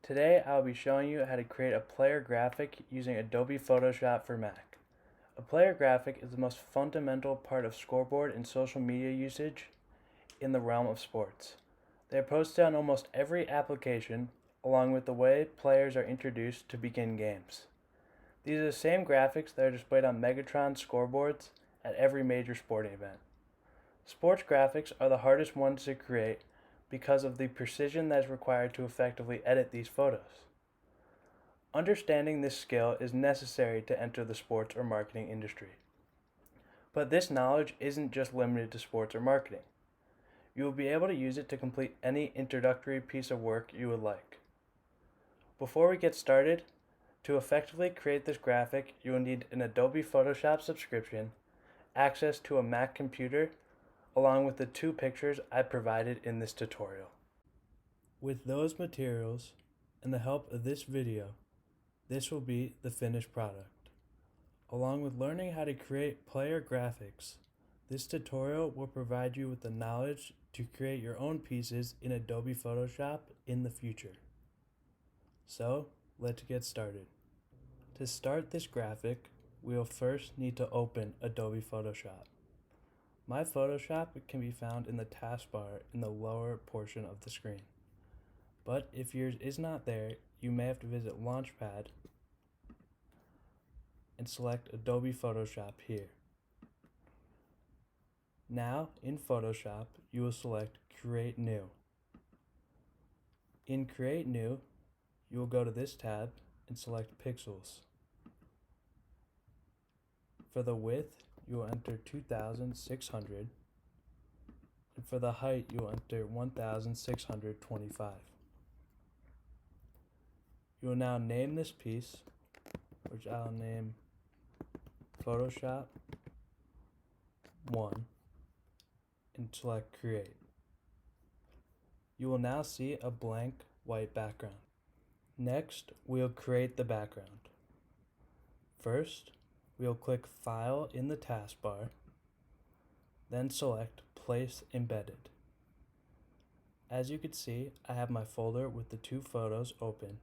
Today I'll be showing you how to create a player graphic using Adobe Photoshop for Mac. A player graphic is the most fundamental part of scoreboard and social media usage in the realm of sports. They are posted on almost every application, along with the way players are introduced to begin games. These are the same graphics that are displayed on Megatron scoreboards at every major sporting event. Sports graphics are the hardest ones to create because of the precision that is required to effectively edit these photos. Understanding this skill is necessary to enter the sports or marketing industry. But this knowledge isn't just limited to sports or marketing. You will be able to use it to complete any introductory piece of work you would like. Before we get started, to effectively create this graphic, you will need an Adobe Photoshop subscription, access to a Mac computer, along with the 2 pictures I provided in this tutorial. With those materials and the help of this video, this will be the finished product. Along with learning how to create player graphics, this tutorial will provide you with the knowledge to create your own pieces in Adobe Photoshop in the future. So, let's get started. To start this graphic, we will first need to open Adobe Photoshop. My Photoshop can be found in the taskbar in the lower portion of the screen. But if yours is not there, you may have to visit Launchpad and select Adobe Photoshop here. Now, in Photoshop, you will select Create New. In Create New, you will go to this tab and select Pixels. For the width, you will enter 2600, and for the height, you will enter 1625. You will now name this piece, which I'll name Photoshop 1, and select Create. You will now see a blank white background. Next, we'll create the background. First, we'll click File in the taskbar, then select Place Embedded. As you can see, I have my folder with the 2 photos open,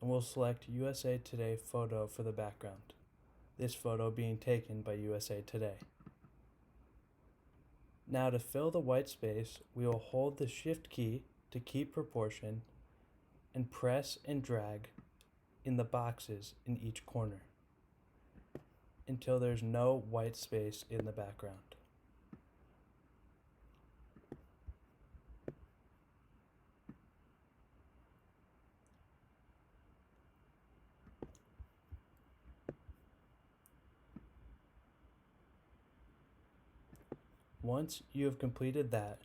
and we'll select USA Today photo for the background, this photo being taken by USA Today. Now to fill the white space, we will hold the Shift key to keep proportion and press and drag in the boxes in each corner until there's no white space in the background. Once you have completed that,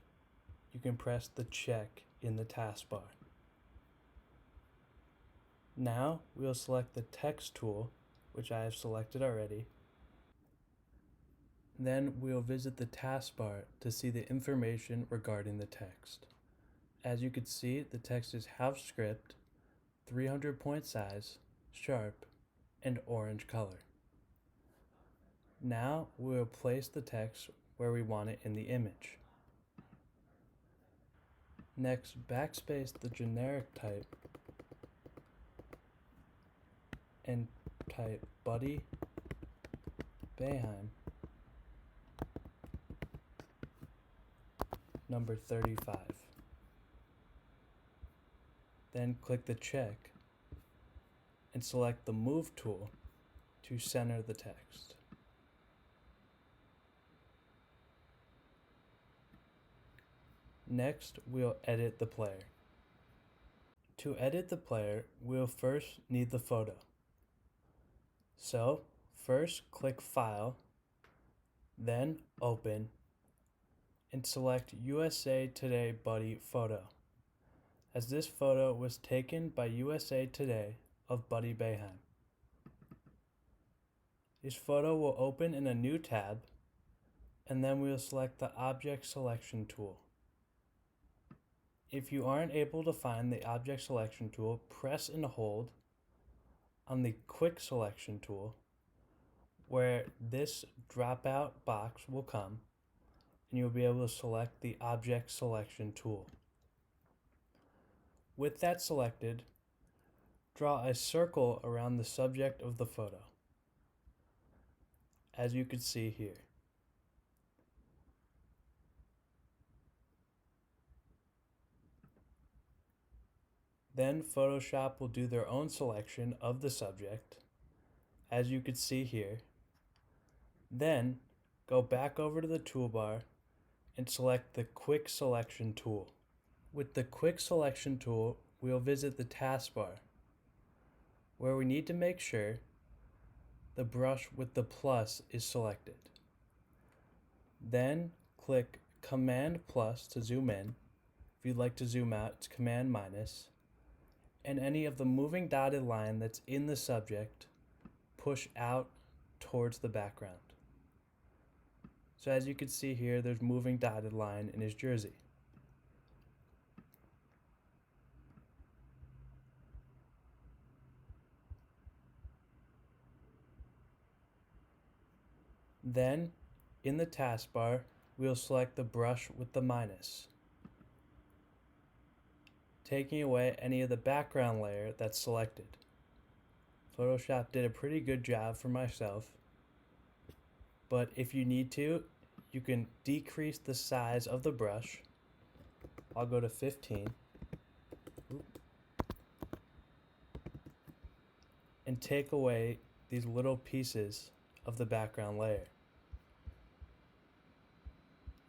you can press the check in the taskbar. Now we'll select the text tool, which I have selected already. Then we'll visit the taskbar to see the information regarding the text. As you can see, the text is house script, 300 point size, sharp, and orange color. Now we'll place the text where we want it in the image. Next, backspace the generic type and type Buddy Boeheim number 35. Then click the check and select the Move tool to center the text. Next, we'll edit the player. To edit the player, we'll first need the photo. So, first click File, then Open, and select USA Today Buddy Photo, as this photo was taken by USA Today of Buddy Boeheim. This photo will open in a new tab, and then we'll select the Object Selection tool. If you aren't able to find the Object Selection tool, press and hold on the Quick Selection tool, where this dropout box will come, and you'll be able to select the Object Selection tool. With that selected, Draw a circle around the subject of the photo, as you can see here. Then Photoshop will do their own selection of the subject, as you can see here. Then go back over to the toolbar and select the Quick Selection tool. With the Quick Selection tool, we'll visit the taskbar, where we need to make sure the brush with the plus is selected. Then click Command plus to zoom in. If you'd like to zoom out, it's Command minus. And any of the moving dotted line that's in the subject, push out towards the background. So as you can see here, there's moving dotted line in his jersey. Then, in the taskbar, we'll select the brush with the minus, taking away any of the background layer that's selected. Photoshop did a pretty good job for myself, but if you need to, you can decrease the size of the brush. I'll go to 15. And take away these little pieces of the background layer.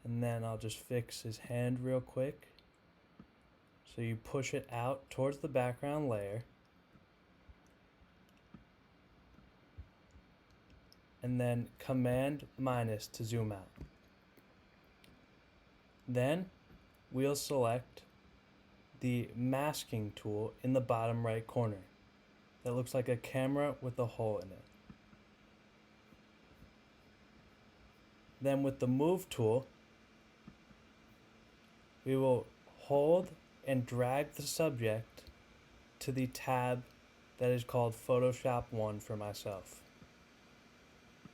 And then I'll just fix his hand real quick. So you push it out towards the background layer. And then Command minus to zoom out. Then we'll select the masking tool in the bottom right corner that looks like a camera with a hole in it. Then with the move tool, we will hold and drag the subject to the tab that is called Photoshop 1 for myself.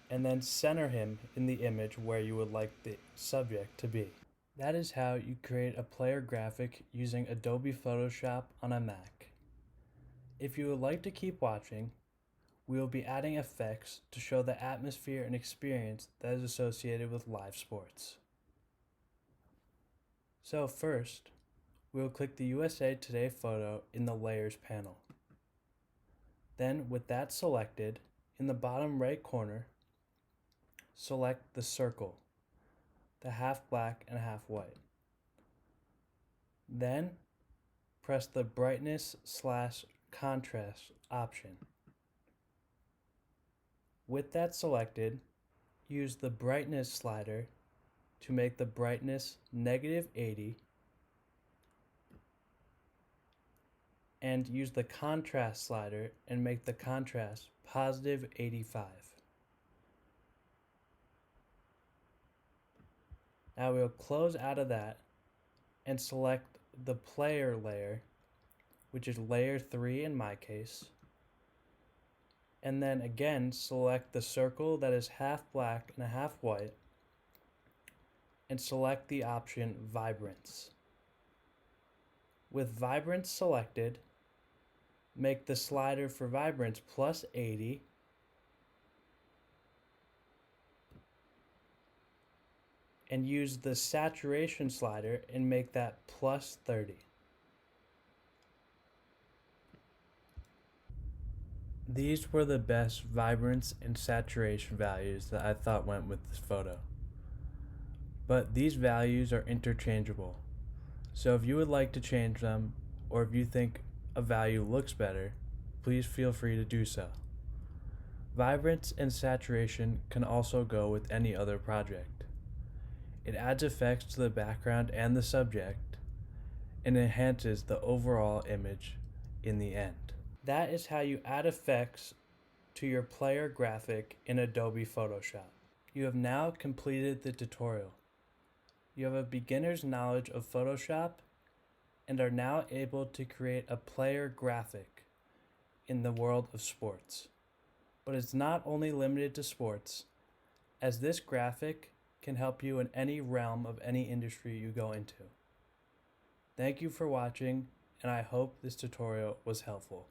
And then center him in the image where you would like the subject to be. That is how you create a player graphic using Adobe Photoshop on a Mac. If you would like to keep watching, we will be adding effects to show the atmosphere and experience that is associated with live sports. So first, we will click the USA Today photo in the Layers panel. Then, with that selected, in the bottom right corner, select the circle, the half black and half white. Then, press the brightness/contrast option. With that selected, use the brightness slider to make the brightness -80 and use the contrast slider and make the contrast +85. Now we'll close out of that and select the player layer, which is layer 3 in my case. And then again, select the circle that is half black and half white and select the option Vibrance. With Vibrance selected, make the slider for Vibrance +80 and use the saturation slider and make that +30. These were the best vibrance and saturation values that I thought went with this photo. But these values are interchangeable. So if you would like to change them, or if you think a value looks better, please feel free to do so. Vibrance and saturation can also go with any other project. It adds effects to the background and the subject, and enhances the overall image in the end. That is how you add effects to your player graphic in Adobe Photoshop. You have now completed the tutorial. You have a beginner's knowledge of Photoshop and are now able to create a player graphic in the world of sports. But it's not only limited to sports, as this graphic can help you in any realm of any industry you go into. Thank you for watching, and I hope this tutorial was helpful.